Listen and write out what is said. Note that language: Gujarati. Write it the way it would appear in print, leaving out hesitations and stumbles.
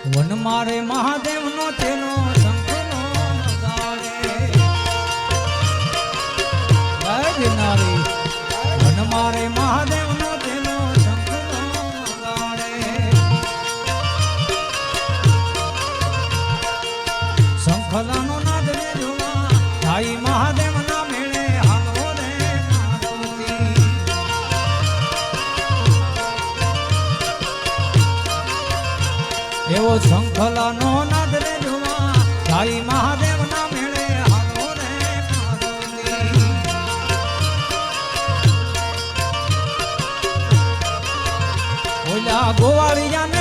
વન મારે મહાદેવ નો તેનો શંખનો નગાડે જય ગિરનારી વન મારે મહાદેવ નો તેનો શંખનો નગાડે શંખલાનો નાદ ને જોવા ભાઈ મહાદેવ ના મેળે હાલો રે મારુતિ એવો શંખલાનો નાદ રે જોવા ભાઈ મહાદેવ ના મેળે હાલો રે મારુતિ ઓલા ગોવાળિયા